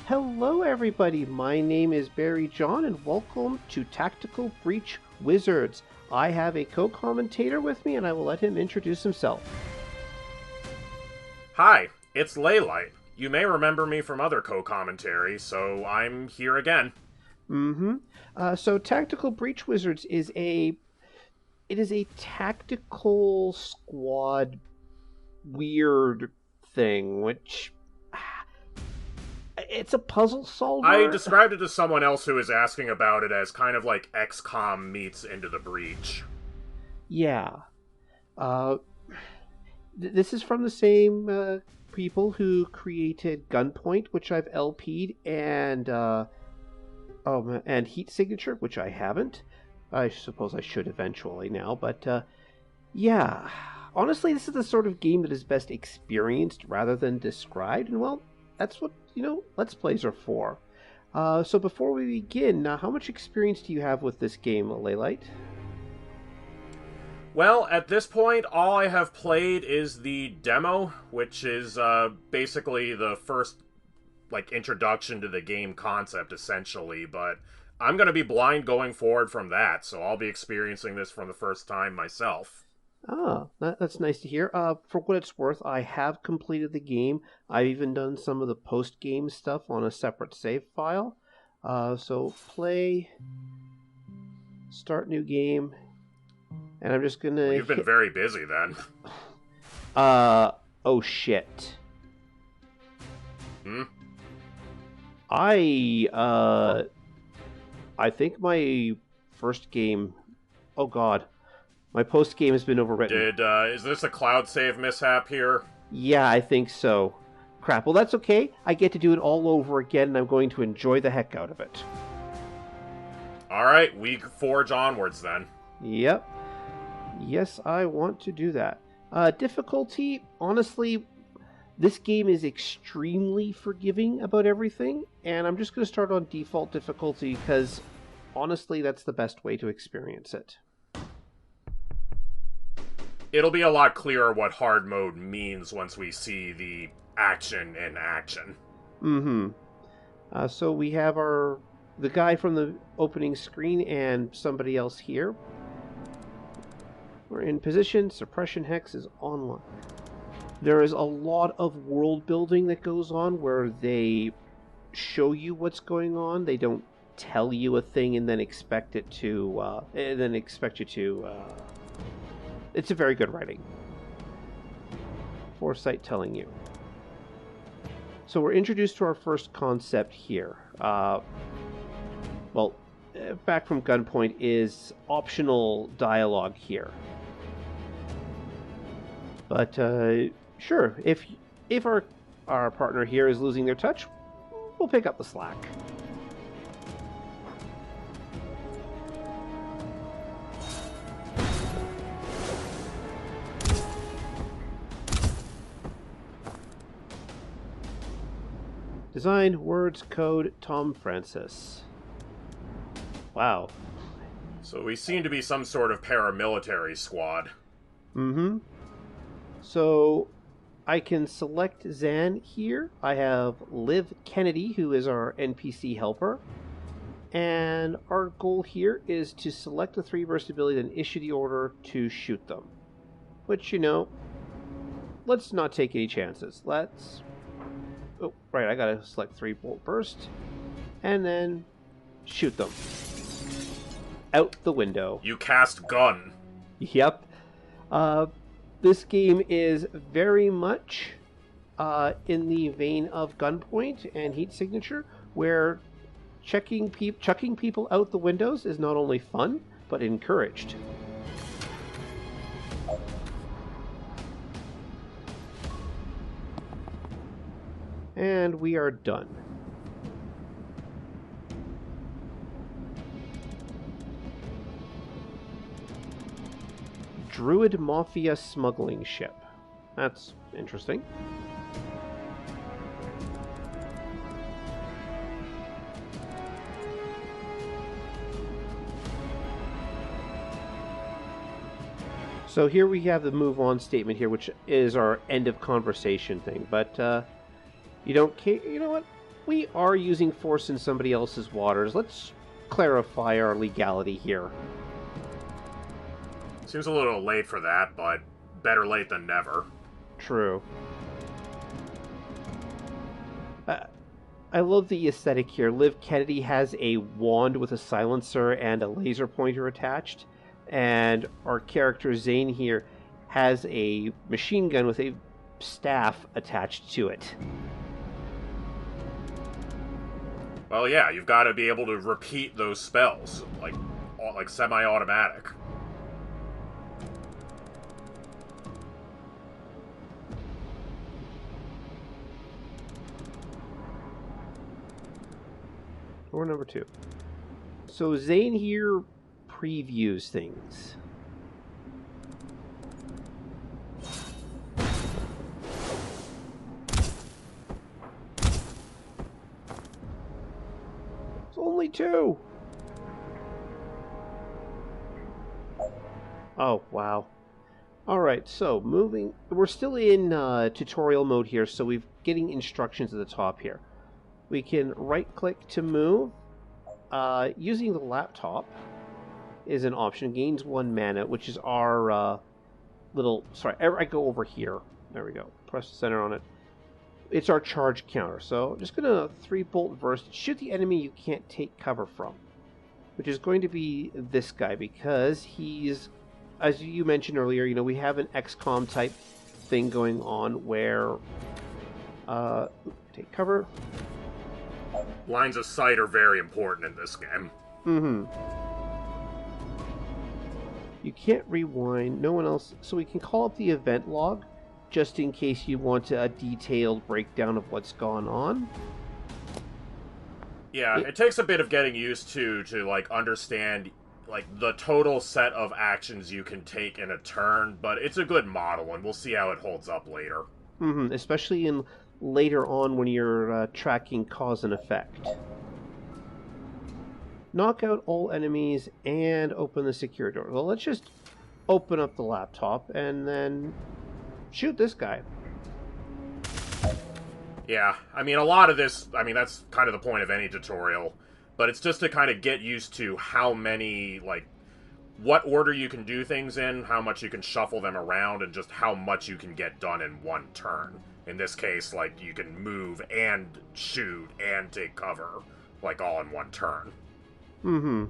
Hello, everybody. My name is Barry John, and welcome to Tactical Breach Wizards. I have a co-commentator with me, and I will let him introduce himself. Hi, it's Laylight. You may remember me from other co-commentary, so I'm here again. So Tactical Breach Wizards is a tactical squad weird thing, which it's a puzzle solver. I described it to someone else who was asking about it as kind of like XCOM meets Into the Breach. Yeah. This is from the same people who created Gunpoint, which I've LP'd, and Heat Signature, which I haven't. I suppose I should eventually now, but yeah. Honestly, this is the sort of game that is best experienced rather than described, and well, that's what, Let's Plays are for. So before we begin, how much experience do you have with this game, Laylight? Well, at this point, all I have played is the demo, which is basically the first introduction to the game concept, essentially, but I'm going to be blind going forward from that, so I'll be experiencing this for the first time myself. Ah, that's nice to hear. For what it's worth, I have completed the game. I've even done some of the post-game stuff on a separate save file. So play, start new game, and I'm just gonna... Well, you've been very busy then. Oh shit. I think my first game... Oh god. My post game has been overwritten. Is this a cloud save mishap here? Yeah, I think so. Crap, well that's okay. I get to do it all over again, and I'm going to enjoy the heck out of it. Alright, week 4 onwards then. Yep. Yes, I want to do that. Difficulty, honestly, this game is extremely forgiving about everything, and I'm just going to start on default difficulty because, honestly, that's the best way to experience it. It'll be a lot clearer what hard mode means once we see the action in action. So we have the guy from the opening screen and somebody else here. We're in position. Suppression Hex is online. There is a lot of world building that goes on where they show you what's going on. They don't tell you a thing and then expect you to. It's a very good writing. Foresight telling you. So we're introduced to our first concept here. Back from Gunpoint is optional dialogue here. But sure, if our partner here is losing their touch, we'll pick up the slack. Design, words, code, Tom Francis. Wow. So we seem to be some sort of paramilitary squad. So I can select Zan here. I have Liv Kennedy, who is our NPC helper. And our goal here is to select the 3 burst ability and issue the order to shoot them. Which, let's not take any chances. Oh, right, I gotta select 3 bolt burst. And then shoot them. Out the window. You cast gun. Yep. This game is very much in the vein of Gunpoint and Heat Signature, where chucking people out the windows is not only fun, but encouraged. And we are done. Druid Mafia smuggling ship. That's interesting. So here we have the move on statement here, which is our end of conversation thing. But you don't care. You know what? We are using force in somebody else's waters. Let's clarify our legality here. Seems a little late for that, but better late than never. True. I love the aesthetic here. Liv Kennedy has a wand with a silencer and a laser pointer attached, and our character Zane here has a machine gun with a staff attached to it. Well, yeah, you've got to be able to repeat those spells, like semi-automatic. Or number 2. So Zane here previews things. It's only 2. Oh, wow. Alright, so moving... We're still in tutorial mode here, so we're getting instructions at the top here. We can right-click to move. Using the laptop is an option. Gains 1 mana, which is our little... Sorry, I go over here. There we go. Press the center on it. It's our charge counter. So I'm just going to 3-bolt burst. Shoot the enemy you can't take cover from. Which is going to be this guy, because he's... As you mentioned earlier, you know, we have an XCOM type thing going on where... take cover... Lines of sight are very important in this game. Mm-hmm. You can't rewind. No one else... So we can call up the event log, just in case you want a detailed breakdown of what's gone on. Yeah, it takes a bit of getting used to like, understand, like, the total set of actions you can take in a turn, but it's a good model, and we'll see how it holds up later. Mm-hmm. Especially in... later on when you're tracking cause and effect. Knock out all enemies and open the secure door. Well, let's just open up the laptop and then shoot this guy. Yeah, I mean, a lot of this, I mean, that's kind of the point of any tutorial, but it's just to kind of get used to how many, like, what order you can do things in, how much you can shuffle them around, and just how much you can get done in one turn. In this case, like, you can move and shoot and take cover, like, all in one turn. Mm-hmm.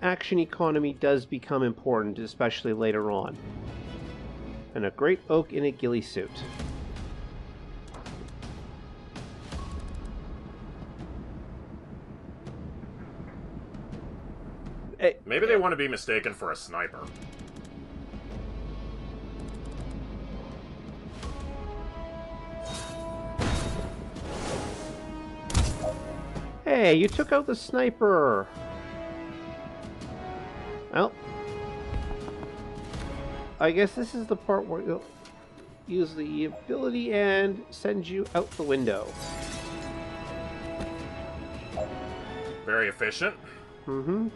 Action economy does become important, especially later on. And a great oak in a ghillie suit. Maybe they want to be mistaken for a sniper. Hey, you took out the sniper! Well, I guess this is the part where you'll use the ability and send you out the window. Very efficient. Mm-hmm.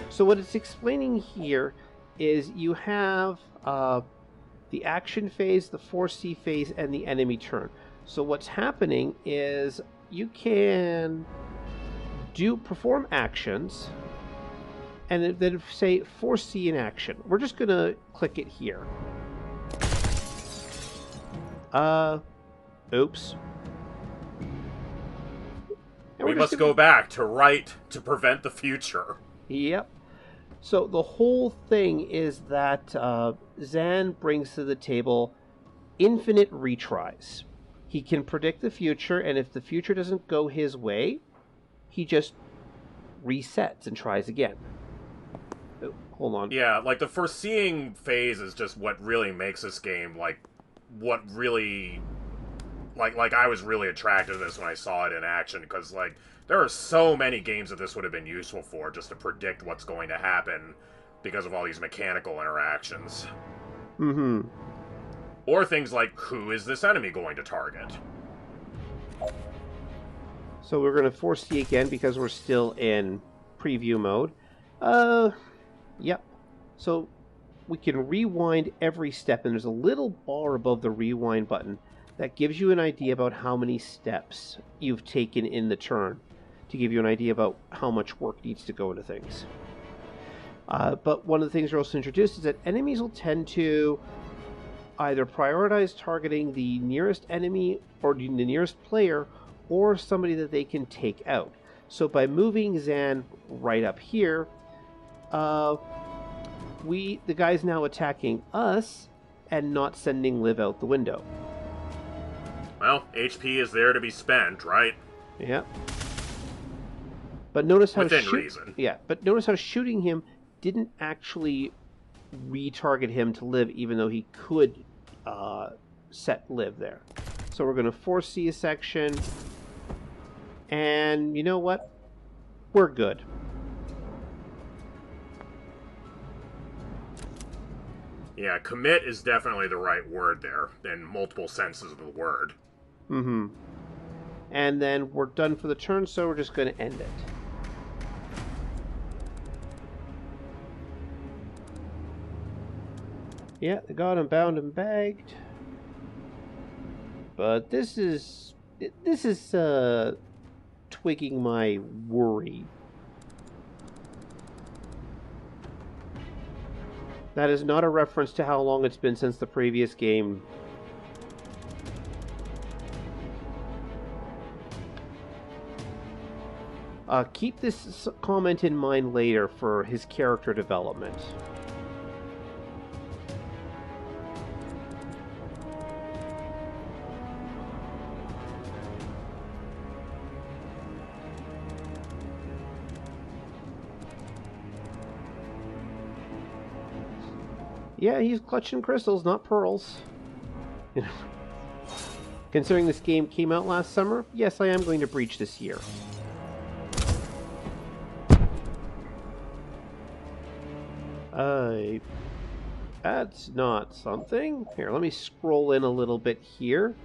So what it's explaining here is you have the action phase, the 4C phase, and the enemy turn. So what's happening is you can perform actions and then say 4C in action. We're just going to click it here. Oops. And We must go back to right to prevent the future. Yep. So the whole thing is that Zan brings to the table infinite retries. He can predict the future, and if the future doesn't go his way, he just resets and tries again. Oh, hold on. Yeah, like, the foreseeing phase is just what really makes this game, like, what really... Like I was really attracted to this when I saw it in action, because, like, there are so many games that this would have been useful for, just to predict what's going to happen because of all these mechanical interactions. Mm-hmm. Or things like, who is this enemy going to target? So we're going to 4C again because we're still in preview mode. Yep. So we can rewind every step, and there's a little bar above the rewind button. That gives you an idea about how many steps you've taken in the turn, to give you an idea about how much work needs to go into things. But one of the things we're also introduced is that enemies will tend to either prioritize targeting the nearest enemy or the nearest player or somebody that they can take out. So by moving Zan right up here, the guy's now attacking us and not sending Liv out the window. Well, HP is there to be spent, right? Yeah. But notice how within reason. Yeah, but notice how shooting him didn't actually retarget him to Liv, even though he could set Liv there. So we're going to force C a section, and you know what? We're good. Yeah, commit is definitely the right word there, in multiple senses of the word. Mm-hmm. And then we're done for the turn, so we're just going to end it. Yeah, they got him bound and bagged. But this is twigging my worry. That is not a reference to how long it's been since the previous game. Keep this comment in mind later for his character development. Yeah, he's clutching crystals, not pearls. You know, considering this game came out last summer, yes, I am going to breach this year. That's not something. Here, let me scroll in a little bit here.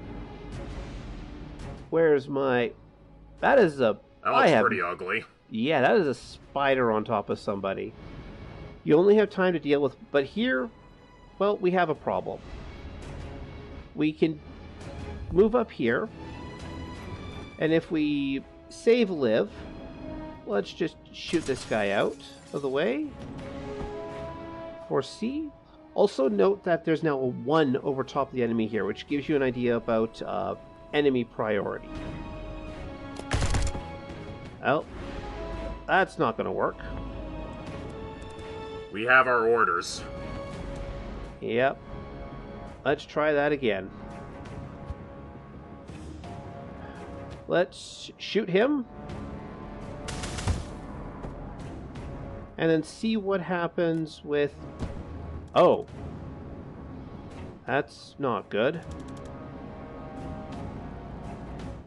Where's my... That is a... That looks pretty ugly. Yeah, that is a spider on top of somebody. You only have time to deal with... But here, well, we have a problem. We can move up here. And if we save Liv, let's just shoot this guy out of the way. For C. Also note that there's now a 1 over top of the enemy here, which gives you an idea about enemy priority. Well, that's not going to work. We have our orders. Yep. Let's try that again. Let's shoot him. And then see what happens with... Oh. That's not good.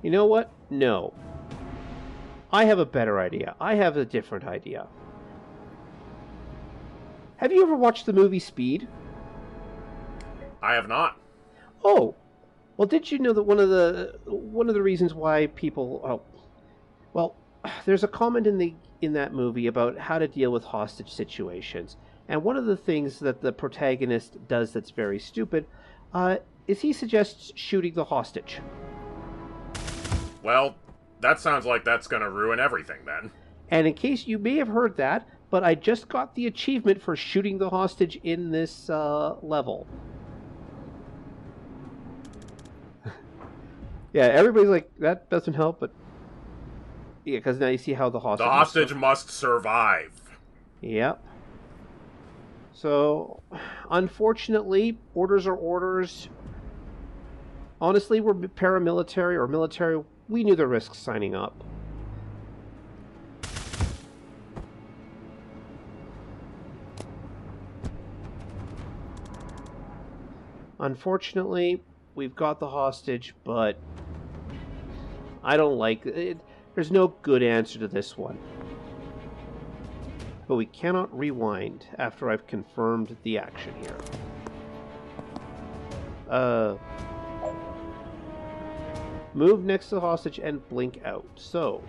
You know what? No. I have a better idea. I have a different idea. Have you ever watched the movie Speed? I have not. Oh. Well, did you know that one of the reasons why people... Oh. Well, there's a comment in that movie about how to deal with hostage situations. And one of the things that the protagonist does that's very stupid is he suggests shooting the hostage. Well, that sounds like that's going to ruin everything then. And in case you may have heard that, but I just got the achievement for shooting the hostage in this level. Yeah, everybody's like, that doesn't help, but... Yeah, because now you see how the hostage... The hostage must survive. Yep. So, unfortunately, orders are orders. Honestly, we're paramilitary or military. We knew the risks signing up. Unfortunately, we've got the hostage, but I don't like it. There's no good answer to this one. But we cannot rewind after I've confirmed the action here. Move next to the hostage and blink out. So,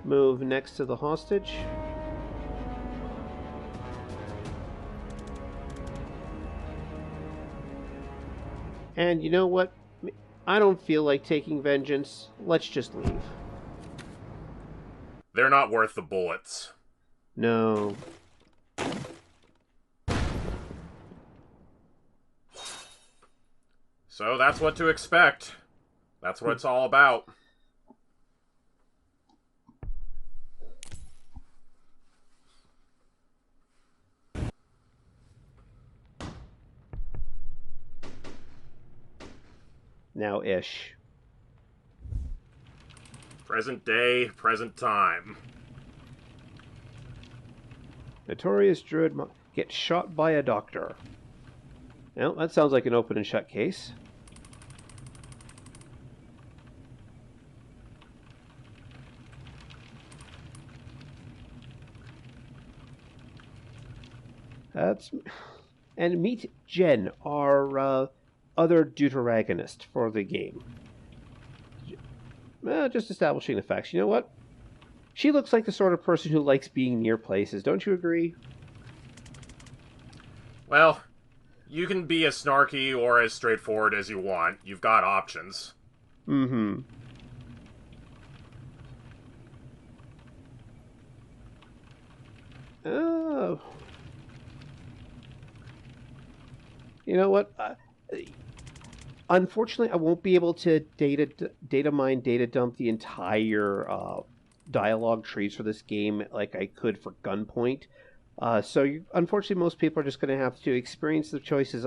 move next to the hostage. And you know what? I don't feel like taking vengeance. Let's just leave. They're not worth the bullets. No. So that's what to expect. That's what it's all about. Now ish. Present day, present time. Notorious druid gets shot by a doctor. Well, that sounds like an open and shut case. That's... And meet Jen, our other deuteragonist for the game. Just establishing the facts. You know what? She looks like the sort of person who likes being near places. Don't you agree? Well, you can be as snarky or as straightforward as you want. You've got options. Mm-hmm. Oh. You know what? Unfortunately, I won't be able to data mine, data dump the entire dialogue trees for this game like I could for Gunpoint. Unfortunately, most people are just going to have to experience the choices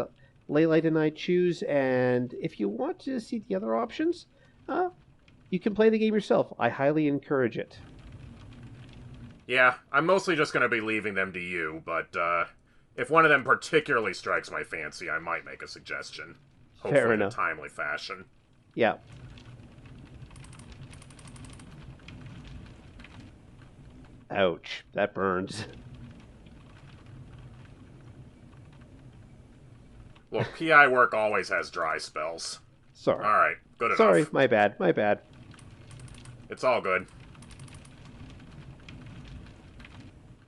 Leylight and I choose. And if you want to see the other options, you can play the game yourself. I highly encourage it. Yeah, I'm mostly just going to be leaving them to you, but if one of them particularly strikes my fancy, I might make a suggestion. Hopefully Fair in a enough. timely fashion. Yeah. Ouch. That burns. Look, PI work always has dry spells. Sorry. Alright, good enough. Sorry, my bad. My bad. It's all good.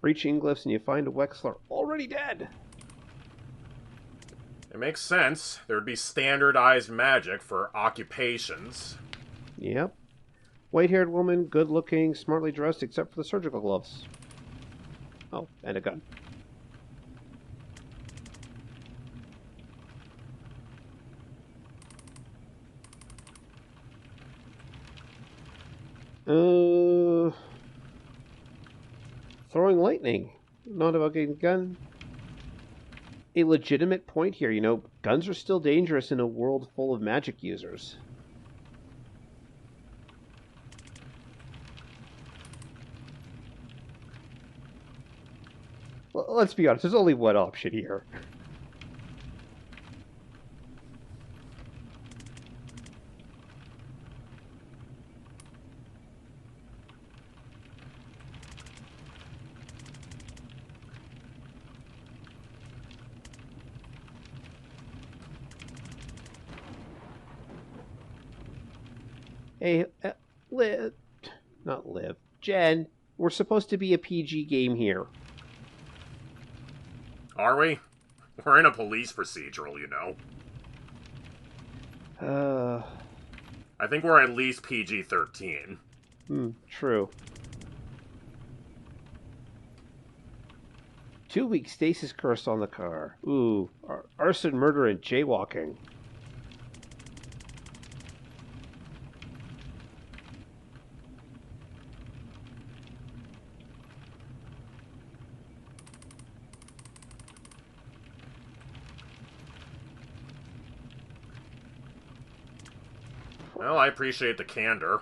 Reaching glyphs and you find a Wexler already dead. It makes sense. There would be standardized magic for occupations. Yep. White-haired woman, good-looking, smartly dressed, except for the surgical gloves. Oh, and a gun. Throwing lightning. Not about getting a gun. A legitimate point here. You know, guns are still dangerous in a world full of magic users. Well, let's be honest, there's only one option here. Hey, Liv, not Liv, Jen, we're supposed to be a PG game here. Are we? We're in a police procedural, you know. I think we're at least PG-13. True. 2-week stasis curse on the car. Ooh, arson, murder, and jaywalking. Well, I appreciate the candor.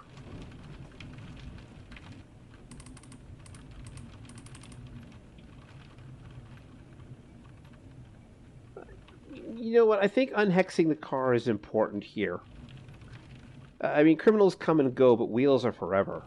You know what? I think unhexing the car is important here. I mean, criminals come and go, but wheels are forever.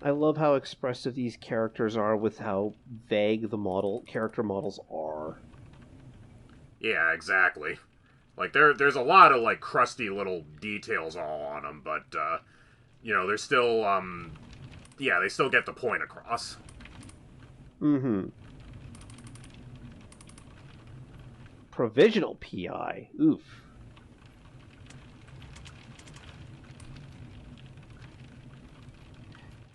I love how expressive these characters are with how vague the character models are. Yeah, exactly. Like there's a lot of like crusty little details all on them, but they're still yeah, they still get the point across. Mm-hmm. Provisional PI. Oof.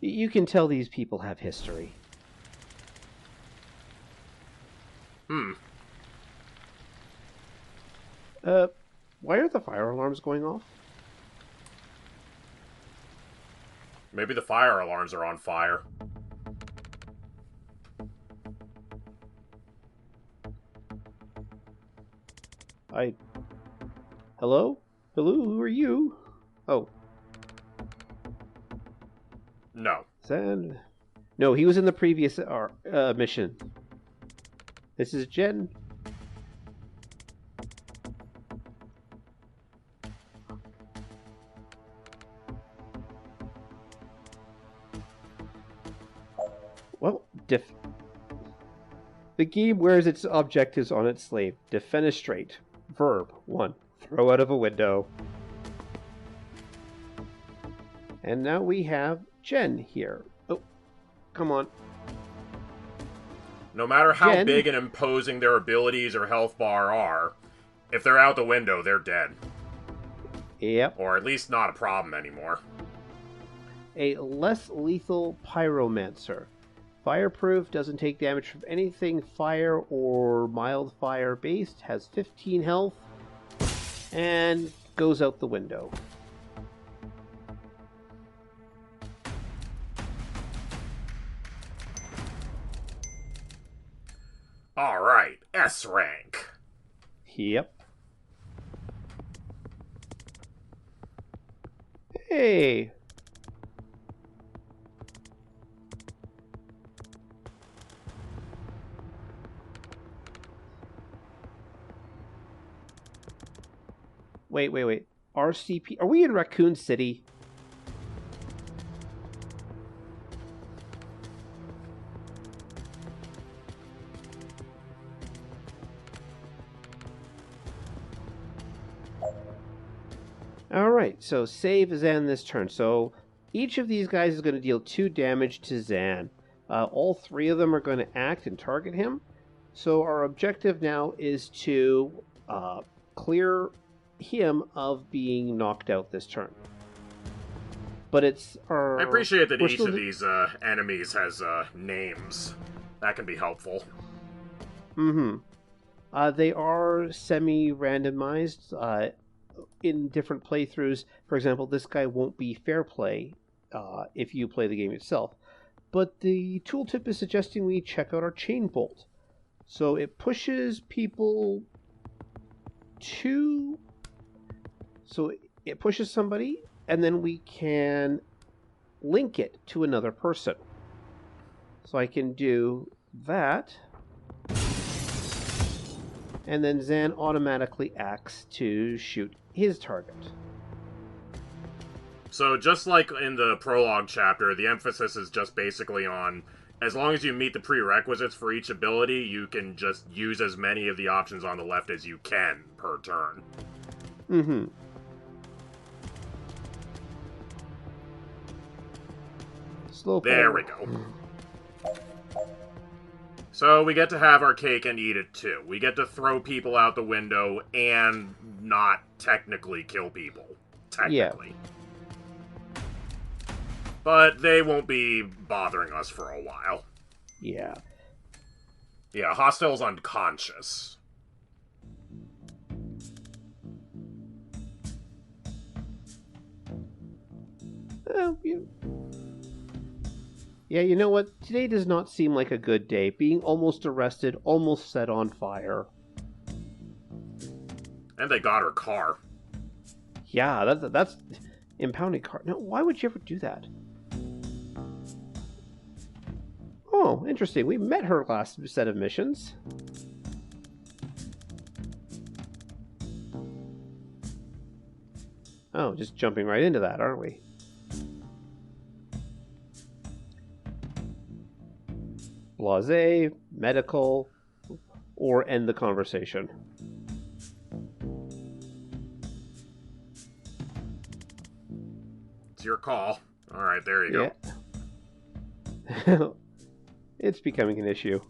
You can tell these people have history. Hmm. Why are the fire alarms going off? Maybe the fire alarms are on fire. Hello? Hello, who are you? Oh, No. Zan. No, he was in the previous mission. This is Jen. Well, the game wears its objectives on its sleeve. Defenestrate. Verb 1. Throw out of a window. And now we have Jen here. Oh, come on. No matter how Jen. big and imposing their abilities or health bar are, if they're out the window, they're dead. Yep. Or at least not a problem anymore. A less lethal pyromancer. Fireproof, doesn't take damage from anything fire or mild fire based, has 15 health, and goes out the window. Alright, S rank. Yep. Hey! Wait. RCP. Are we in Raccoon City? Alright, so save Zan this turn. So each of these guys is going to deal 2 damage to Zan. All 3 of them are going to act and target him. So our objective now is to clear him of being knocked out this turn. But it's our... I appreciate that each of these enemies has names. That can be helpful. Mm-hmm. They are semi-randomized in different playthroughs. For example, this guy won't be fair play if you play the game yourself. But the tooltip is suggesting we check out our chain bolt. So it pushes people to... So it pushes somebody, and then we can link it to another person. So I can do that. And then Zan automatically acts to shoot his target. So just like in the prologue chapter, the emphasis is just basically on, as long as you meet the prerequisites for each ability, you can just use as many of the options on the left as you can per turn. Mm-hmm. Slow pull. There we go. So we get to have our cake and eat it too. We get to throw people out the window and not technically kill people. Technically. Yeah. But they won't be bothering us for a while. Yeah. Yeah, Hostile's unconscious. Yeah, you know what? Today does not seem like a good day. Being almost arrested, almost set on fire. And they got her car. Yeah, that's impounding car. No, why would you ever do that? Oh, interesting. We met her last set of missions. Oh, just jumping right into that, aren't we? Blasé, medical, or end the conversation. your call. All right, there you go. It's becoming an issue.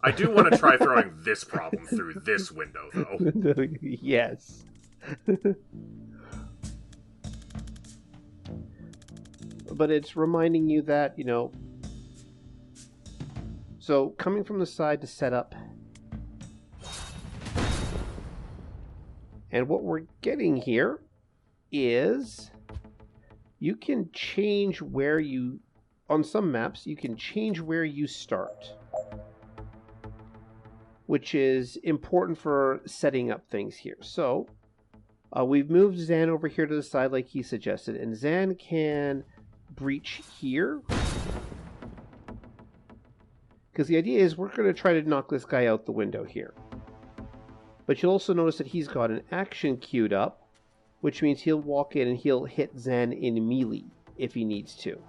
I do want to try throwing this problem through this window, though. Yes. But it's reminding you that, so coming from the side to set up. And what we're getting here is you can change where you, on some maps, you can change where you start, which is important for setting up things here. So we've moved Zan over here to the side like he suggested, and Zan can breach here. Because the idea is we're going to try to knock this guy out the window here. But you'll also notice that he's got an action queued up, which means he'll walk in and he'll hit Zan in melee if he needs to.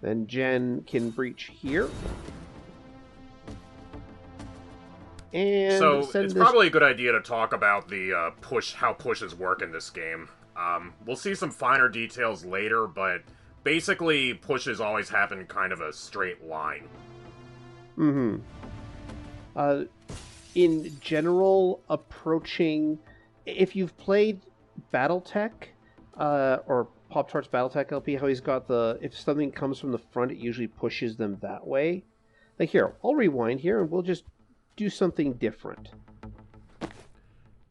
Then Jen can breach here. And so it's probably a good idea to talk about the how pushes work in this game. We'll see some finer details later, but basically pushes always happen kind of a straight line. Mm-hmm. In general, approaching... If you've played Battletech, or Pop-Tart's Battletech LP, how he's got the... If something comes from the front, it usually pushes them that way. Like here, I'll rewind here, and we'll just do something different.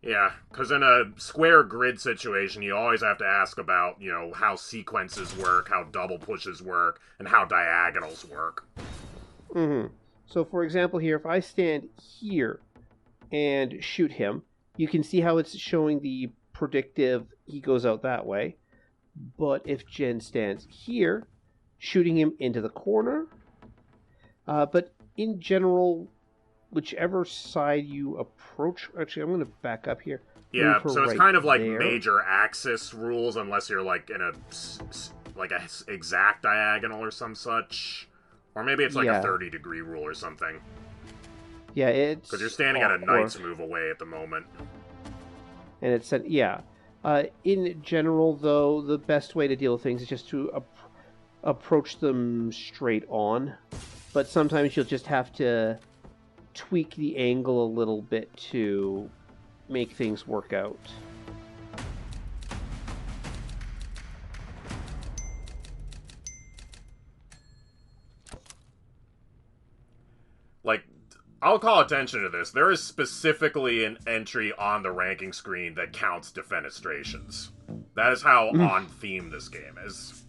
Yeah, because in a square grid situation, you always have to ask about, how sequences work, how double pushes work, and how diagonals work. Mm-hmm. So, for example, here, if I stand here and shoot him, you can see how it's showing the predictive he goes out that way. But if Jen stands here, shooting him into the corner. But in general, whichever side you approach... Actually, I'm going to back up here. Yeah, so it's right kind of like there. major axis rules, unless you're like in a exact diagonal or some such. Or maybe it's like a 30-degree rule or something. Yeah, it's... Because you're standing at a knight's move away at the moment. And it's... in general, though, the best way to deal with things is just to approach them straight on. But sometimes you'll just have to tweak the angle a little bit to make things work out. Like, I'll call attention to this. There is specifically an entry on the ranking screen that counts defenestrations. That is how on theme this game is.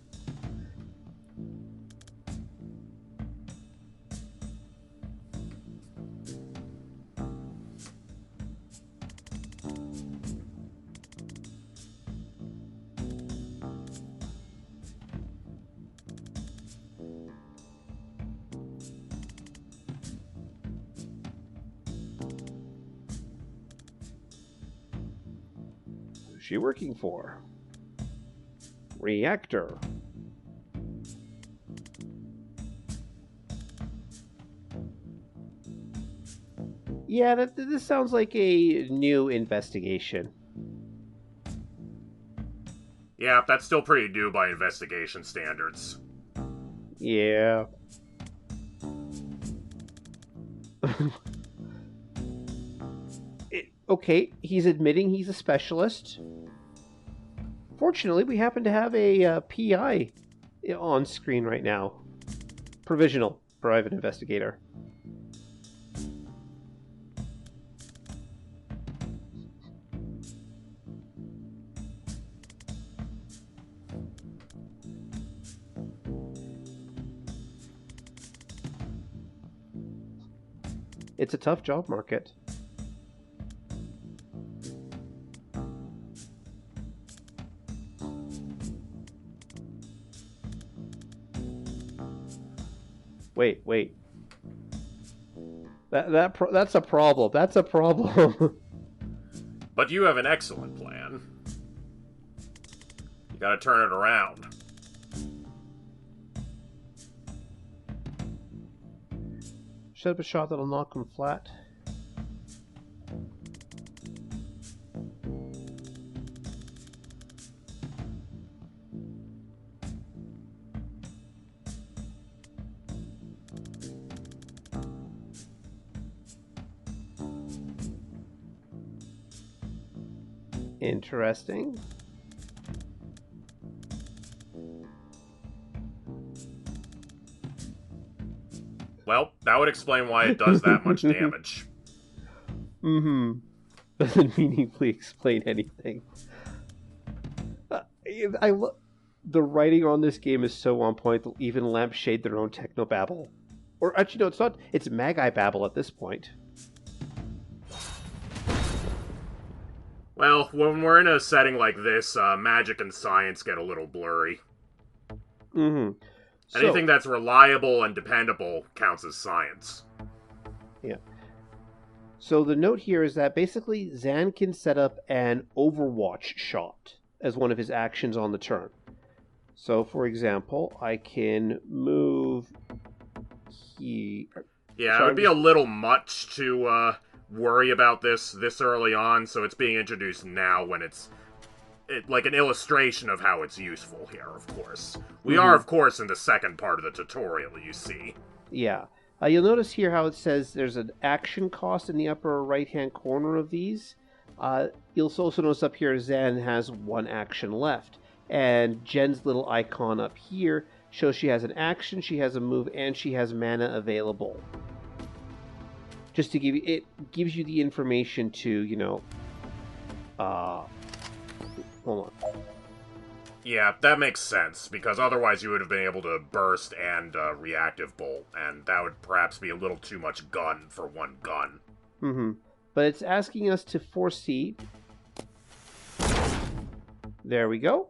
Who's she working for? Reactor. Yeah, this sounds like a new investigation. Yeah, that's still pretty new by investigation standards. Yeah. Okay, he's admitting he's a specialist. Fortunately, we happen to have a PI on screen right now. Provisional private investigator. It's a tough job market. Wait. That's a problem. That's a problem. But you have an excellent plan. You gotta turn it around. Set up a shot that'll knock him flat. Interesting. Well, that would explain why it does that much damage. Mm-hmm. Doesn't meaningfully explain anything. The writing on this game is so on point. They'll even lampshade their own technobabble. Or actually, no, it's not. It's Magi babble at this point. Well, when we're in a setting like this, magic and science get a little blurry. Mm-hmm. Anything that's reliable and dependable counts as science. Yeah. So the note here is that basically Zan can set up an Overwatch shot as one of his actions on the turn. So, for example, I can move here. Yeah, it would be a little much to worry about this early on, so it's being introduced now when it's like an illustration of how it's useful here, of course. We are, of course, in the second part of the tutorial, you see. Yeah. You'll notice here how it says there's an action cost in the upper right-hand corner of these. You'll also notice up here Zan has one action left. And Jen's little icon up here shows she has an action, she has a move, and she has mana available. Just to give you, it gives you the information to, you know, hold on. Yeah, that makes sense, because otherwise you would have been able to burst and reactive bolt, and that would perhaps be a little too much gun for one gun. Mm-hmm. But it's asking us to foresee. There we go.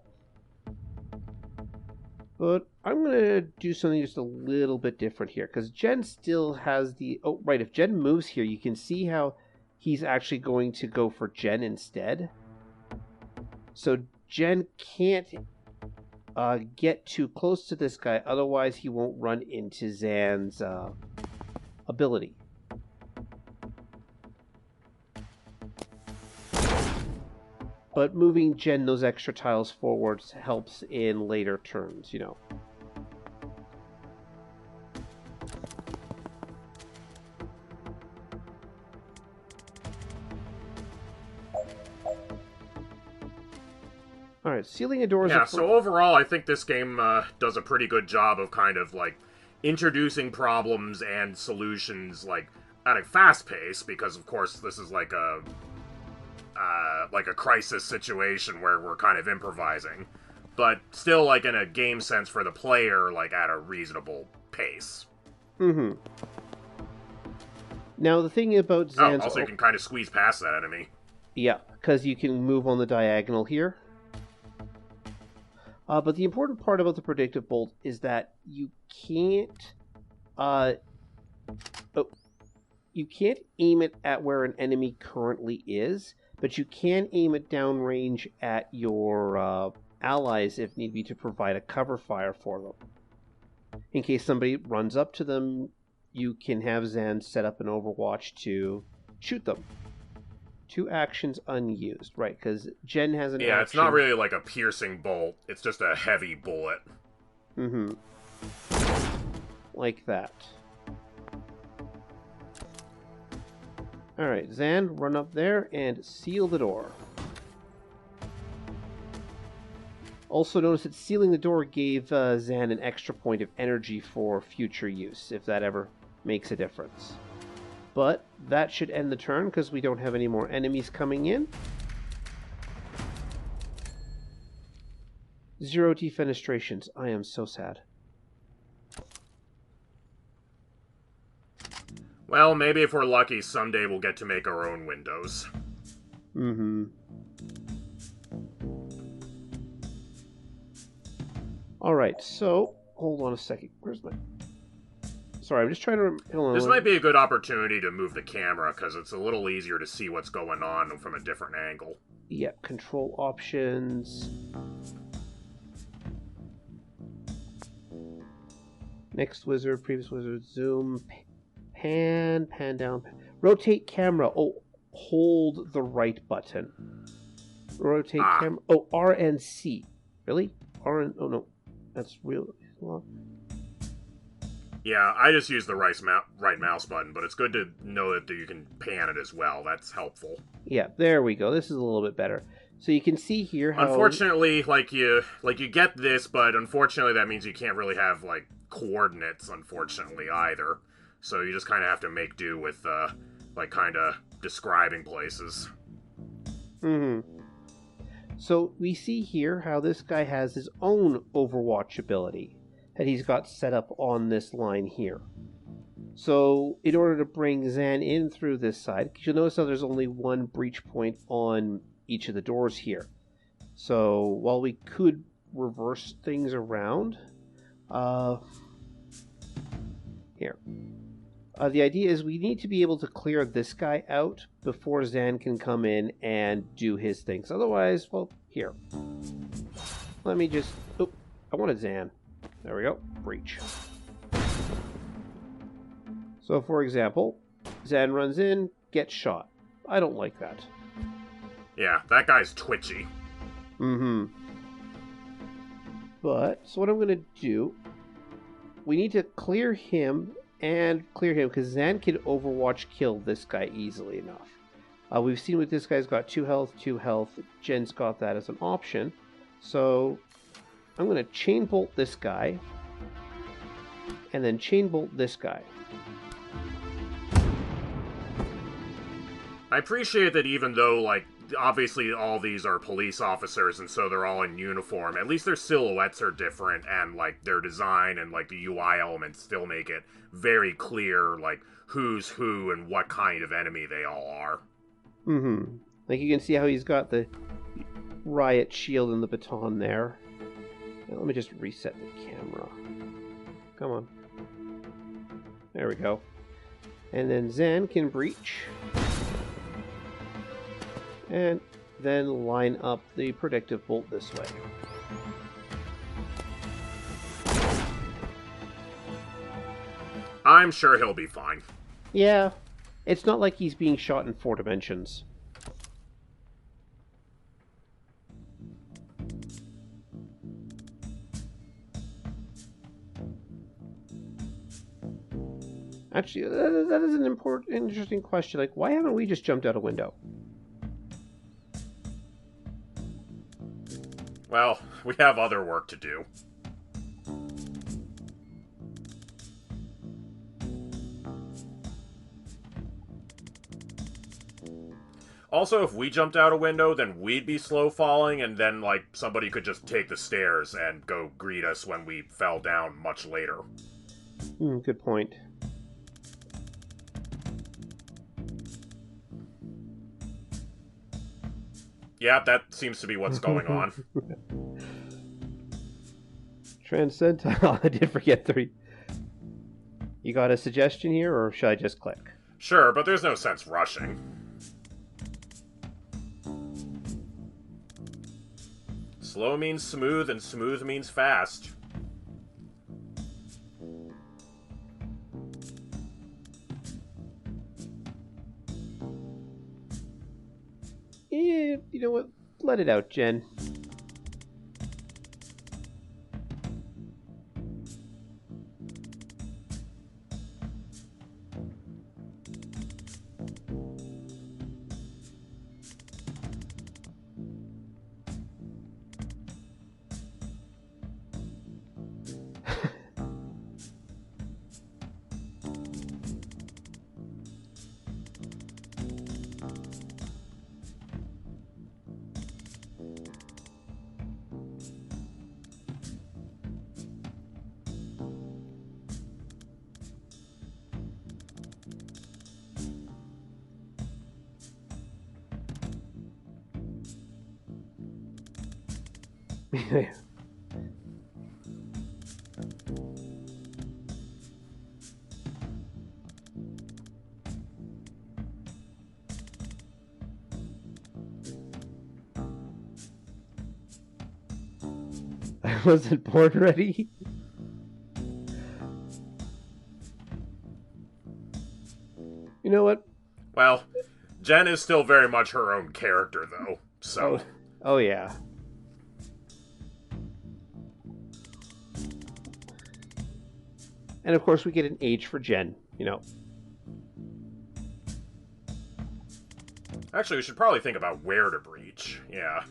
But I'm going to do something just a little bit different here, because Jen still has the... Oh, right, if Jen moves here, you can see how he's actually going to go for Jen instead. So Jen can't get too close to this guy, otherwise he won't run into Zan's ability. But moving Jen those extra tiles forwards helps in later turns, you know. Alright, sealing a door is Yeah, so overall, I think this game does a pretty good job of kind of, like, introducing problems and solutions, like, at a fast pace, because, of course, this is like a crisis situation where we're kind of improvising, but still, like, in a game sense for the player, like, at a reasonable pace. Mm-hmm. Now, the thing about Zan's... also, you can kind of squeeze past that enemy. Yeah, because you can move on the diagonal here. But the important part about the predictive bolt is that you can't... you can't aim it at where an enemy currently is, but you can aim it downrange at your allies if need be to provide a cover fire for them. In case somebody runs up to them, you can have Zan set up an Overwatch to shoot them. 2 actions unused, right? Because Jen has an action. It's not really like a piercing bolt. It's just a heavy bullet. Mm-hmm. Like that. Alright, Zan, run up there and seal the door. Also notice that sealing the door gave Zan an extra point of energy for future use, if that ever makes a difference. But that should end the turn, because we don't have any more enemies coming in. 0 defenestrations. I am so sad. Well, maybe if we're lucky, someday we'll get to make our own windows. Mm-hmm. Alright, so, hold on a second. Where's my... Sorry, I'm just trying to... Hold on, This might be a good opportunity to move the camera, because it's a little easier to see what's going on from a different angle. Yeah, control options. Next wizard, previous wizard, zoom, pan down. Rotate camera. Oh, hold the right button. Rotate camera. Oh, R and C. Really? R and... Oh, no. That's real... Yeah, I just use the right mouse button, but it's good to know that you can pan it as well. That's helpful. Yeah, there we go. This is a little bit better. So you can see here how... Unfortunately, you get this, but unfortunately that means you can't really have, like, coordinates, unfortunately, either. So you just kind of have to make do with, kind of describing places. Mm-hmm. So we see here how this guy has his own Overwatch ability that he's got set up on this line here. So in order to bring Zan in through this side, because you'll notice how there's only one breach point on each of the doors here. So while we could reverse things around, here. The idea is we need to be able to clear this guy out before Zan can come in and do his things. Otherwise, well, here. Let me just... Oh, I wanted Zan. There we go. Breach. So, for example, Zan runs in, gets shot. I don't like that. Yeah, that guy's twitchy. Mm-hmm. But, so what I'm going to do... We need to clear him because Zan can Overwatch kill this guy easily enough. We've seen with this guy's got 2 health. Jen's got that as an option. So I'm going to chain bolt this guy and then chain bolt this guy. I appreciate that even though, like, obviously all these are police officers and so they're all in uniform, at least their silhouettes are different and, like, their design and, like, the UI elements still make it very clear, like, who's who and what kind of enemy they all are. Mm-hmm. Like, you can see how he's got the riot shield and the baton there. Now, let me just reset the camera. Come on. There we go. And then Zan can breach. And then line up the predictive bolt this way. I'm sure he'll be fine. Yeah, it's not like he's being shot in 4 dimensions. Actually, that is an interesting question. Like, why haven't we just jumped out a window? Well, we have other work to do. Also, if we jumped out a window, then we'd be slow falling, and then, like, somebody could just take the stairs and go greet us when we fell down much later. Good point. Yeah, that seems to be what's going on. Transcendentile. I did forget 3. You got a suggestion here, or should I just click? Sure, but there's no sense rushing. Slow means smooth, and smooth means fast. You know what? Let it out, Jen. wasn't born ready. You know what? Well, Jen is still very much her own character, though, so... Oh yeah. And of course we get an age for Jen, you know. Actually, we should probably think about where to breach, yeah.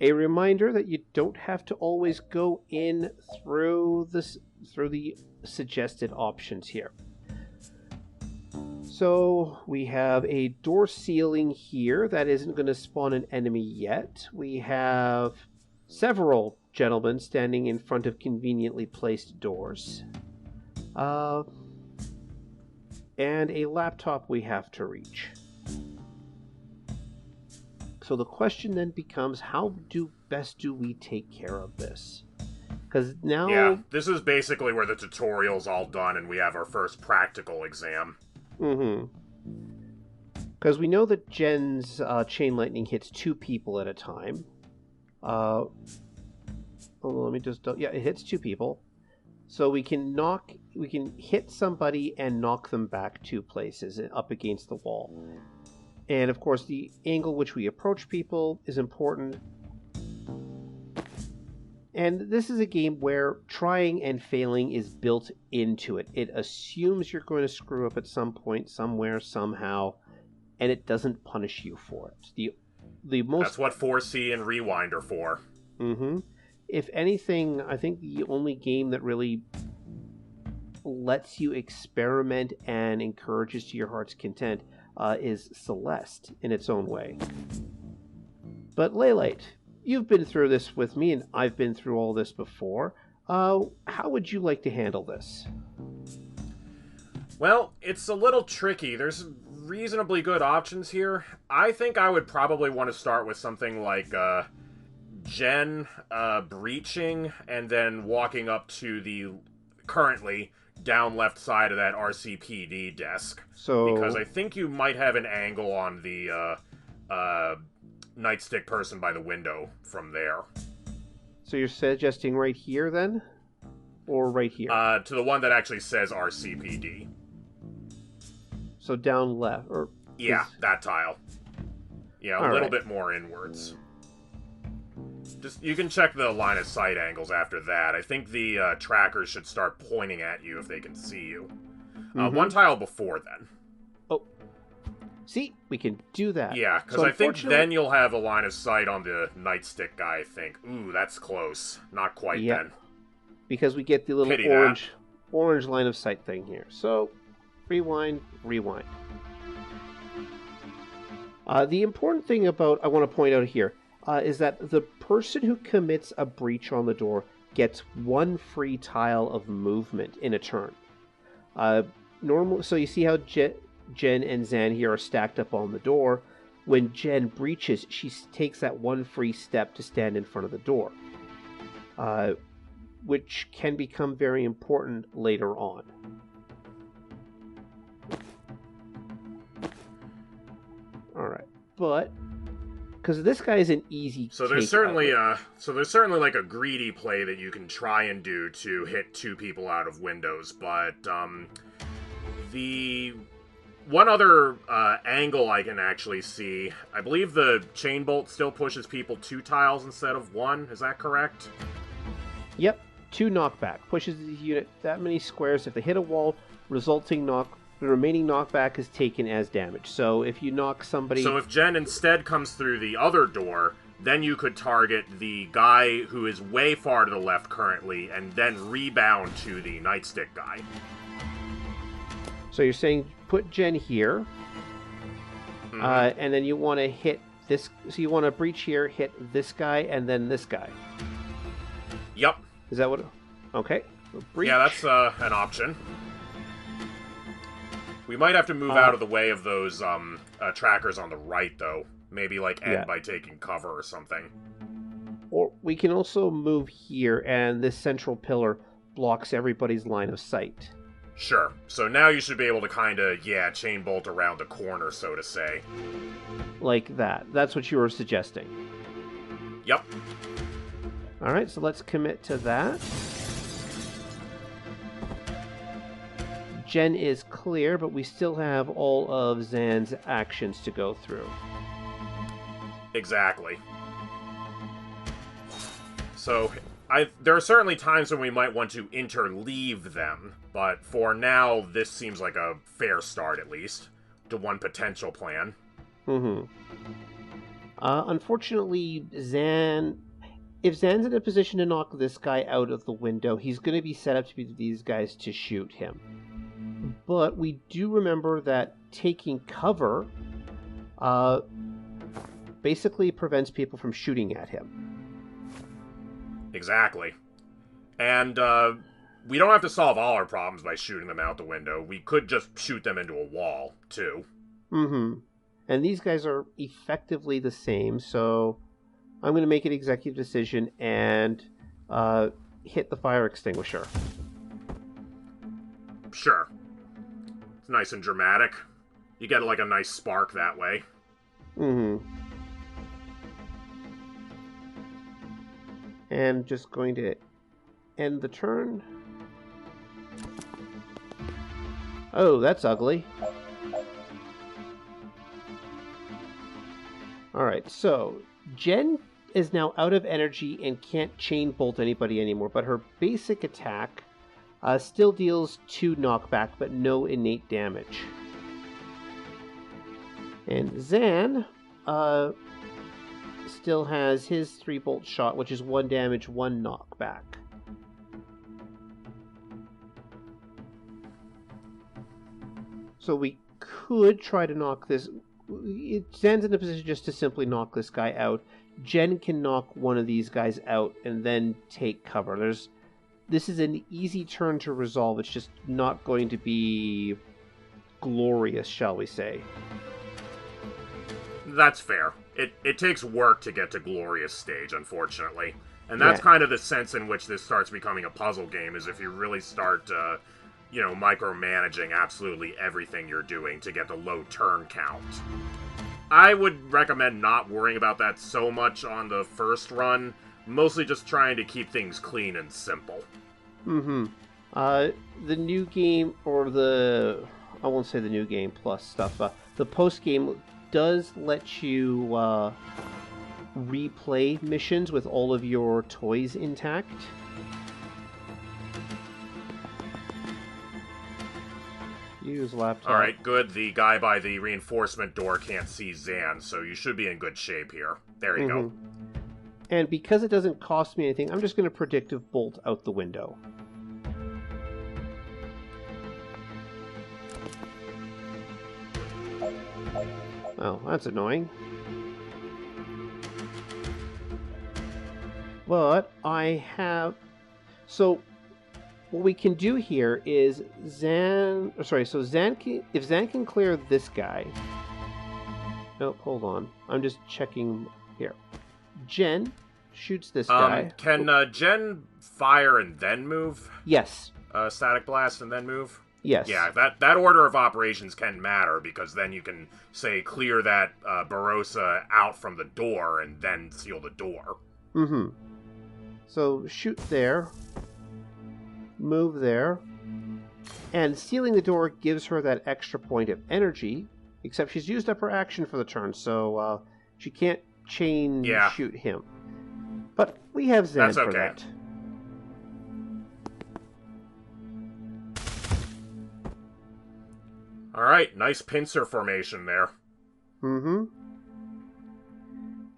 A reminder that you don't have to always go in through the suggested options here. So we have a door ceiling here that isn't going to spawn an enemy yet. We have several gentlemen standing in front of conveniently placed doors. And a laptop we have to reach. So the question then becomes, how best do we take care of this? Because now... Yeah, this is basically where the tutorial's all done and we have our first practical exam. Mm-hmm. Because we know that Jen's chain lightning hits 2 people at a time. Let me just... Yeah, it hits 2 people. So we can hit somebody and knock them back 2 places up against the wall. And of course, the angle which we approach people is important. And this is a game where trying and failing is built into it. It assumes you're going to screw up at some point, somewhere, somehow, and it doesn't punish you for it. That's what 4C and Rewind are for. Mm-hmm. If anything, I think the only game that really lets you experiment and encourages to your heart's content is Celeste in its own way. But Leylite, you've been through this with me, and I've been through all this before. How would you like to handle this? Well, it's a little tricky. There's reasonably good options here. I think I would probably want to start with something like Jen breaching and then walking up to the currently down left side of that RCPD desk. Because I think you might have an angle on the nightstick person by the window from there. So you're suggesting right here then? Or right here? To the one that actually says RCPD. So down left, or... Yeah, that tile. Yeah, a little bit more inwards. Just, you can check the line of sight angles after that. I think the trackers should start pointing at you if they can see you. One tile before then. Oh. See? We can do that. Yeah, because I think then you'll have a line of sight on the nightstick guy, I think. Ooh, that's close. Not quite then. Because we get the little orange line of sight thing here. So, rewind. The important thing I want to point out here, is that the person who commits a breach on the door gets 1 free tile of movement in a turn. So you see how Jen and Zan here are stacked up on the door. When Jen breaches, she takes that 1 free step to stand in front of the door, which can become very important later on. Alright, but... because this guy is an easy so there's certainly like a greedy play that you can try and do to hit 2 people out of windows, but the one other angle I can actually see, I believe the chain bolt still pushes people 2 tiles instead of 1. Is that correct? Yep, 2 knockback pushes the unit that many squares. If they hit a wall, the remaining knockback is taken as damage. So if you knock somebody... So if Jen instead comes through the other door, then you could target the guy who is way far to the left currently, and then rebound to the nightstick guy. So you're saying put Jen here, and then you want to hit this... So you want to breach here, hit this guy, and then this guy. Yep. Is that what... Okay. Breach. Yeah, that's an option. We might have to move out of the way of those trackers on the right, though. Maybe, like, end by taking cover or something. Or we can also move here, and this central pillar blocks everybody's line of sight. Sure. So now you should be able to kind of, chain bolt around the corner, so to say. Like that. That's what you were suggesting. Yep. Alright, so let's commit to that. Jen is clear, but we still have all of Zan's actions to go through. Exactly. So, there are certainly times when we might want to interleave them, but for now, this seems like a fair start, at least, to one potential plan. Unfortunately, if Zan's in a position to knock this guy out of the window, he's going to be set up to be these guys to shoot him. But we do remember that taking cover basically prevents people from shooting at him. Exactly. And we don't have to solve all our problems by shooting them out the window. We could just shoot them into a wall, too. And these guys are effectively the same, so I'm going to make an executive decision and hit the fire extinguisher. Sure. It's nice and dramatic. You get like a nice spark that way. And just going to end the turn. Oh, that's ugly. Alright, so Jen is now out of energy and can't chain bolt anybody anymore, but her basic attack still deals 2 knockback, but no innate damage. And Zan still has his 3-bolt shot, which is 1 damage, 1 knockback. So we could try to knock this. Zan's in a position just to simply knock this guy out. Jen can knock one of these guys out and then take cover. This is an easy turn to resolve. It's just not going to be glorious, shall we say. That's fair. It takes work to get to glorious stage, unfortunately. And that's kind of the sense in which this starts becoming a puzzle game, is if you really start, micromanaging absolutely everything you're doing to get the low turn count. I would recommend not worrying about that so much on the first run, mostly just trying to keep things clean and simple. The new game, or I won't say the new game plus stuff, the post-game does let you replay missions with all of your toys intact. Use laptop. Alright, good. The guy by the reinforcement door can't see Zan, so you should be in good shape here. There you go. And because it doesn't cost me anything, I'm just going to predictive bolt out the window. Oh, that's annoying. But I have... So, what we can do here is if Zan can clear this guy... No, hold on. I'm just checking here. Jen shoots this guy. Can Jen fire and then move? Yes. Static blast and then move? Yes. Yeah, that order of operations can matter, because then you can, say, clear that Barossa out from the door and then seal the door. So, shoot there. Move there. And sealing the door gives her that extra point of energy, except she's used up her action for the turn, so she can't chain shoot him. But we have Zan for that. Alright, nice pincer formation there. And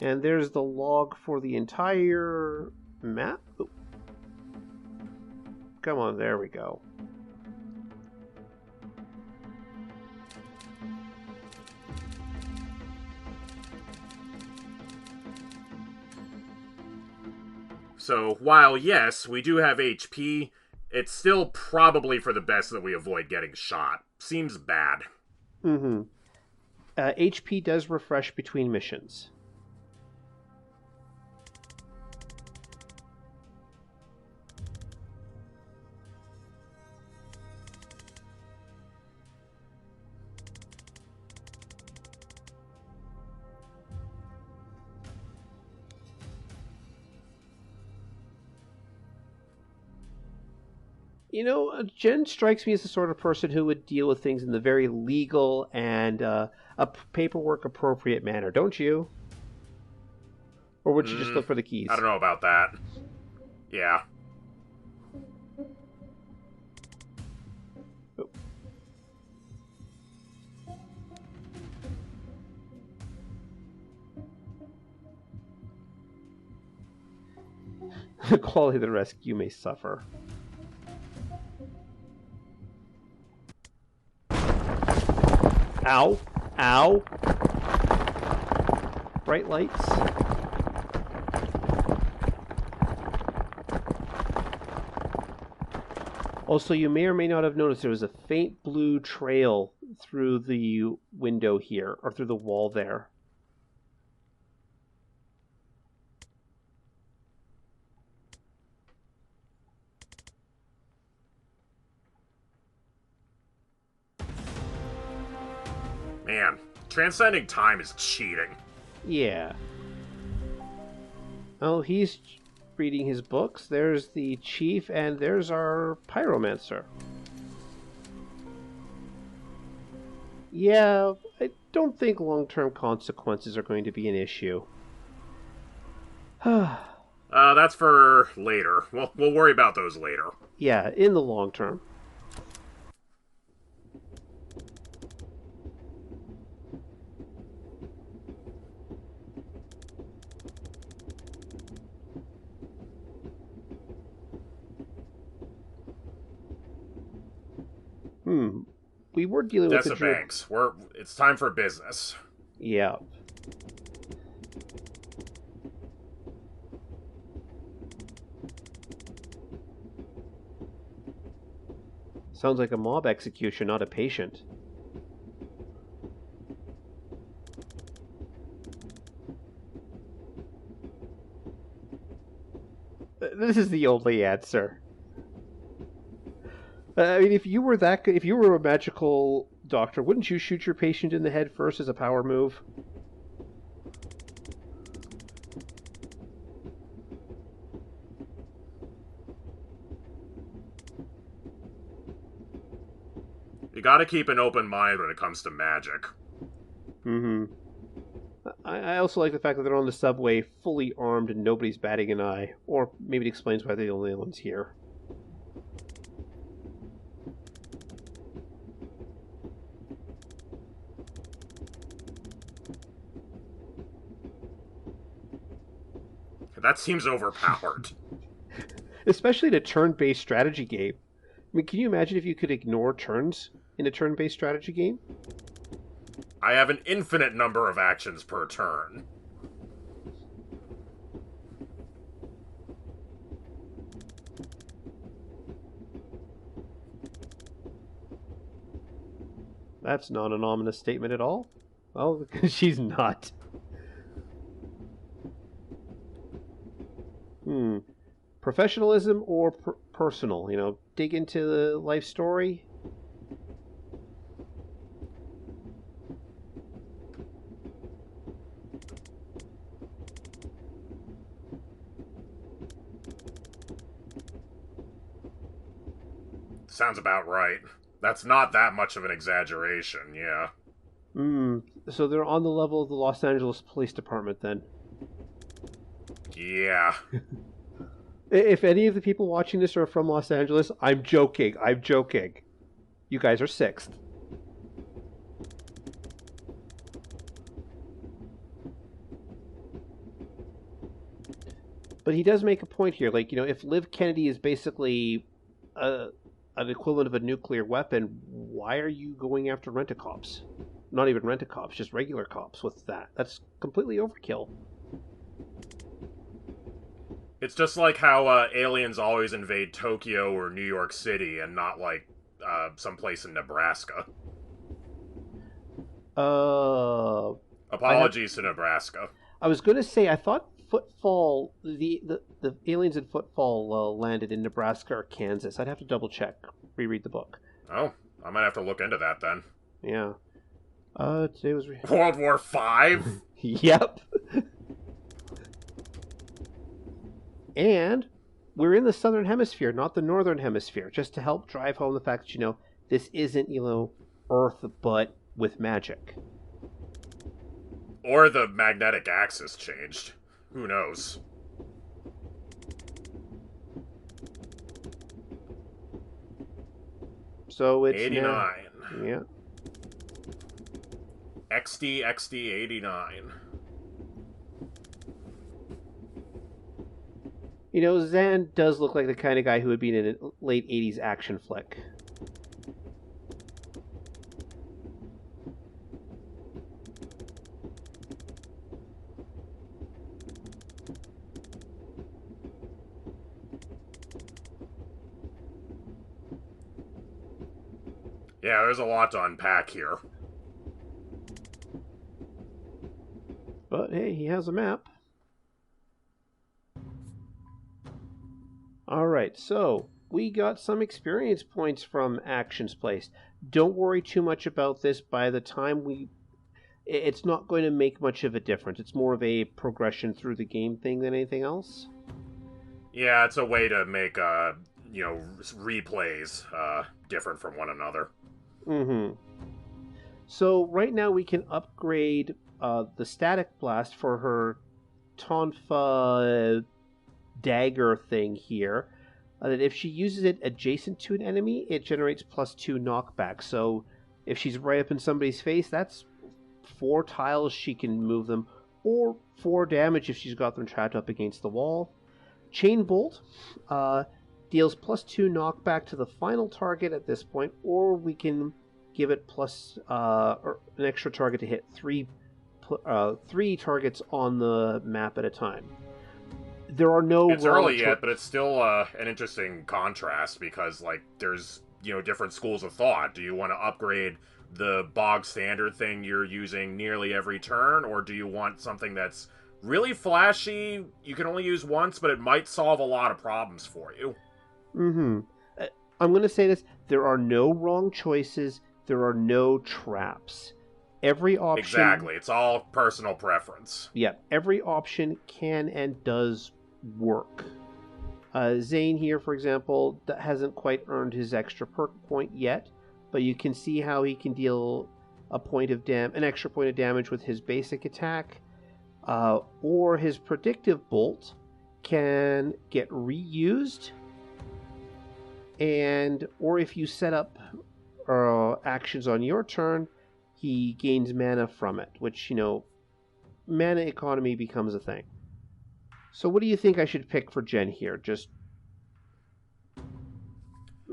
there's the log for the entire map. Ooh. Come on, there we go. So, while yes, we do have HP, it's still probably for the best that we avoid getting shot. Seems bad. HP does refresh between missions. Jen strikes me as the sort of person who would deal with things in the very legal and a paperwork appropriate manner, don't you? Or would you just look for the I keys? don't know about that. Yeah. Oh. The quality of the rescue may suffer. Ow! Ow! Bright lights. Also, you may or may not have noticed there was a faint blue trail through the window here, or through the wall there. Man, transcending time is cheating. Yeah. Oh, he's reading his books. There's the chief, and there's our pyromancer. Yeah, I don't think long-term consequences are going to be an issue. That's for later. We'll worry about those later. Yeah, in the long term. We were dealing with Dessa the Banks. It's time for business. Yeah. Sounds like a mob execution, not a patient. This is the only answer. I mean, if you were a magical doctor, wouldn't you shoot your patient in the head first as a power move? You gotta keep an open mind when it comes to magic. Mm-hmm. I also like the fact that they're on the subway, fully armed, and nobody's batting an eye. Or maybe it explains why they're the only ones here. That seems overpowered. Especially in a turn-based strategy game. I mean, can you imagine if you could ignore turns in a turn-based strategy game? I have an infinite number of actions per turn. That's not an ominous statement at all. Well, because she's not. Professionalism or personal? Dig into the life story. Sounds about right. That's not that much of an exaggeration, yeah. So they're on the level of the Los Angeles Police Department then. Yeah. If any of the people watching this are from Los Angeles, I'm joking. I'm joking. You guys are sixth. But he does make a point here. Like, if Liv Kennedy is basically an equivalent of a nuclear weapon, why are you going after rent-a-cops? Not even rent-a-cops, just regular cops with that. That's completely overkill. It's just like how aliens always invade Tokyo or New York City and not, like, someplace in Nebraska. Apologies to Nebraska. I was going to say, I thought Footfall, the aliens in Footfall landed in Nebraska or Kansas. I'd have to double check, reread the book. Oh, I might have to look into that then. Yeah. Today was... World War V? Yep. And we're in the southern hemisphere, not the northern hemisphere, just to help drive home the fact that, this isn't, Earth, but with magic. Or the magnetic axis changed. Who knows? So it's 89. now... Yeah. XD 89. Zan does look like the kind of guy who would be in a late 80s action flick. Yeah, there's a lot to unpack here. But hey, he has a map. Alright, so we got some experience points from actions placed. Don't worry too much about this. By the time it's not going to make much of a difference. It's more of a progression through the game thing than anything else. Yeah, it's a way to make, replays different from one another. Mm-hmm. So right now we can upgrade the static blast for her Tonfa dagger thing here. That if she uses it adjacent to an enemy, it generates +2 knockback. So if she's right up in somebody's face, that's 4 tiles she can move them, or 4 damage if she's got them trapped up against the wall. Chain Bolt deals +2 knockback to the final target at this point, or we can give it an extra target to hit 3 targets on the map at a time. There are no. It's early yet, but it's still an interesting contrast because, there's different schools of thought. Do you want to upgrade the bog standard thing you're using nearly every turn, or do you want something that's really flashy, you can only use once, but it might solve a lot of problems for you? Mm-hmm. I'm going to say this. There are no wrong choices. There are no traps. Every option... Exactly. It's all personal preference. Yeah. Every option can and does work. Zane here, for example, hasn't quite earned his extra perk point yet, but you can see how he can deal an extra point of damage with his basic attack, or his predictive bolt can get reused, or if you set up actions on your turn, he gains mana from it, which, mana economy becomes a thing. So what do you think I should pick for Jen here? Just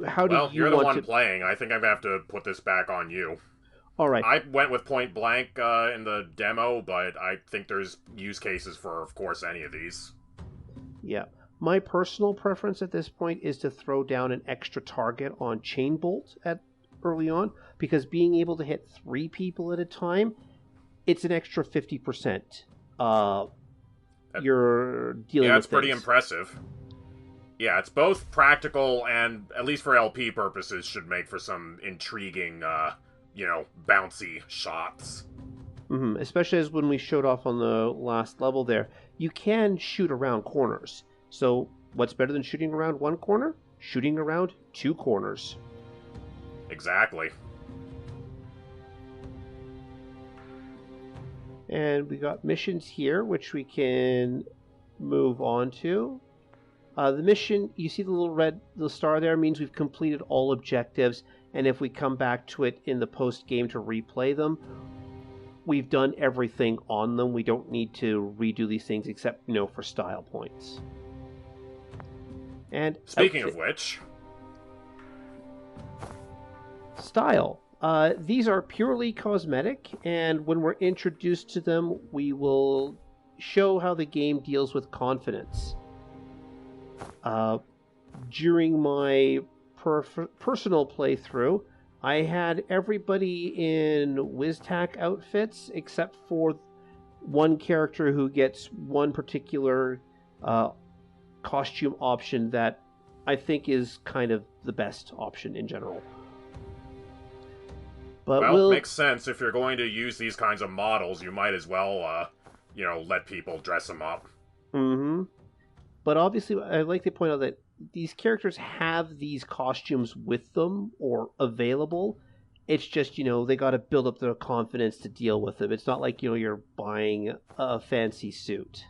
how do you want to... Well, you're the one playing. I think I have to put this back on you. All right. I went with point blank in the demo, but I think there's use cases for, of course, any of these. Yeah. My personal preference at this point is to throw down an extra target on Chain Bolt early on, because being able to hit 3 people at a time, it's an extra 50%. You're dealing with that's pretty impressive. Yeah, it's both practical and, at least for LP purposes, should make for some intriguing, bouncy shots. Mm-hmm. Especially as when we showed off on the last level there, you can shoot around corners. So what's better than shooting around one corner? Shooting around 2 corners. Exactly. And we got missions here, which we can move on to. The mission, you see the little star there, means we've completed all objectives, and if we come back to it in the post-game to replay them, we've done everything on them. We don't need to redo these things except, for style points. And speaking of which... Style. These are purely cosmetic, and when we're introduced to them, we will show how the game deals with confidence. During my personal playthrough, I had everybody in WizTac outfits except for one character who gets one particular costume option that I think is kind of the best option in general. But well, makes sense. If you're going to use these kinds of models, you might as well, let people dress them up. Mm-hmm. But obviously, I'd like to point out that these characters have these costumes with them or available. It's just, they got to build up their confidence to deal with them. It's not like, you're buying a fancy suit.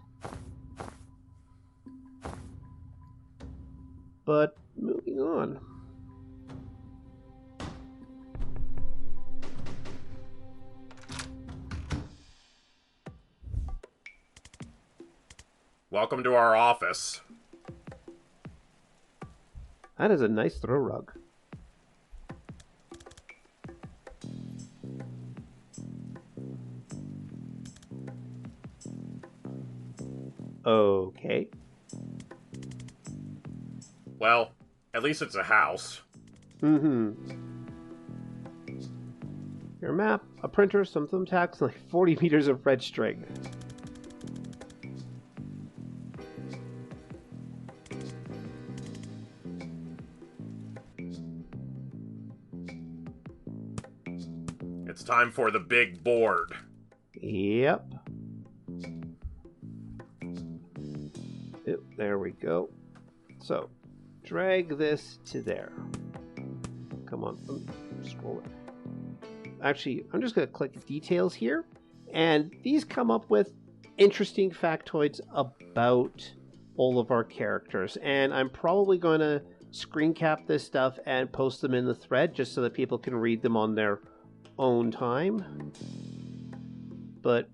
But moving on. Welcome to our office. That is a nice throw rug. Okay. Well, at least it's a house. Mm-hmm. Your map, a printer, some thumbtacks, and like 40 meters of red string. It's time for the big board. Yep. There we go. So, drag this to there. Come on, scroll it. Actually, I'm just going to click details here, and these come up with interesting factoids about all of our characters. And I'm probably going to screen cap this stuff and post them in the thread just so that people can read them on their own time. But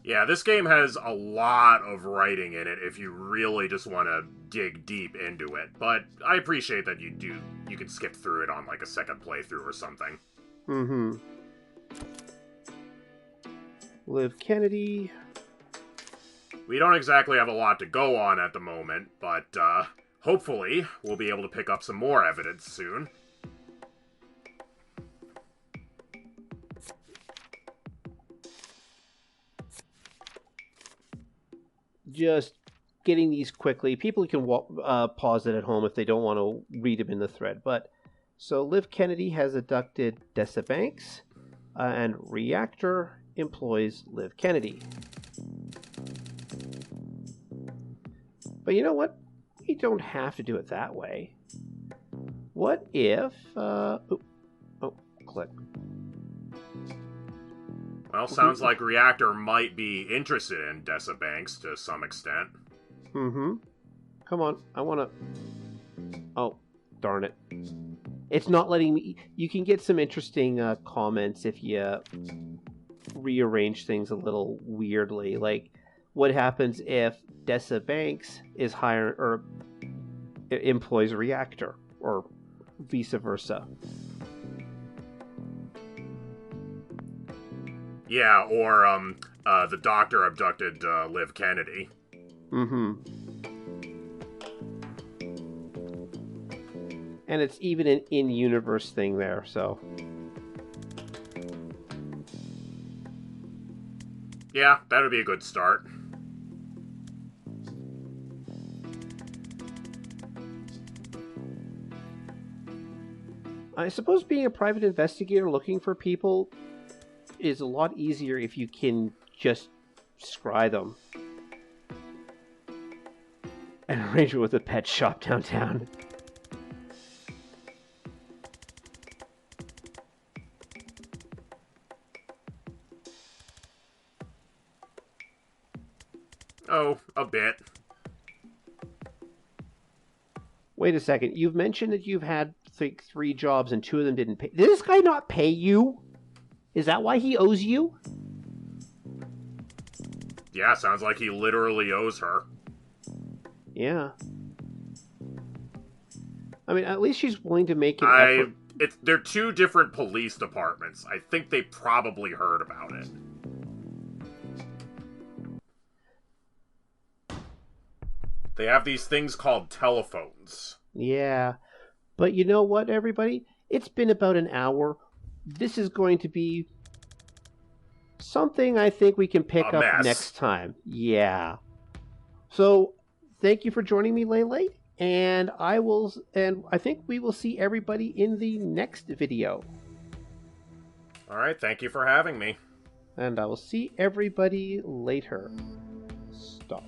yeah, this game has a lot of writing in it if you really just want to dig deep into it. But I appreciate that you can skip through it on like a second playthrough or something. Mm-hmm. Liv Kennedy. We don't exactly have a lot to go on at the moment, but hopefully we'll be able to pick up some more evidence soon. Just getting these quickly. People can pause it at home if they don't want to read them in the thread. But so Liv Kennedy has abducted Dessa Banks, and Reactor employs Liv Kennedy. But you know what? We don't have to do it that way. What if... click. Well, sounds like Reactor might be interested in Dessa Banks to some extent. Mm-hmm. Come on, I want to... Oh, darn it. It's not letting me... You can get some interesting comments if you rearrange things a little weirdly. Like, what happens if Dessa Banks is hired or employs a Reactor, or vice versa? Yeah, or the doctor abducted Liv Kennedy. Mm-hmm. And it's even an in-universe thing there, so... Yeah, that would be a good start. I suppose being a private investigator looking for people is a lot easier if you can just scry them. An arrangement with a pet shop downtown. Oh, a bit. Wait a second. You've mentioned that you've had, like, 3 jobs and 2 of them didn't pay. Did this guy not pay you? Is that why he owes you? Yeah, sounds like he literally owes her. Yeah. I mean, at least she's willing to make an effort. They're 2 different police departments. I think they probably heard about it. They have these things called telephones. Yeah. But you know what, everybody? It's been about an hour. This is going to be something I think we can pick up next time. Yeah. So, thank you for joining me, Lele. And I think we will see everybody in the next video. Alright, thank you for having me. And I will see everybody later. Stop.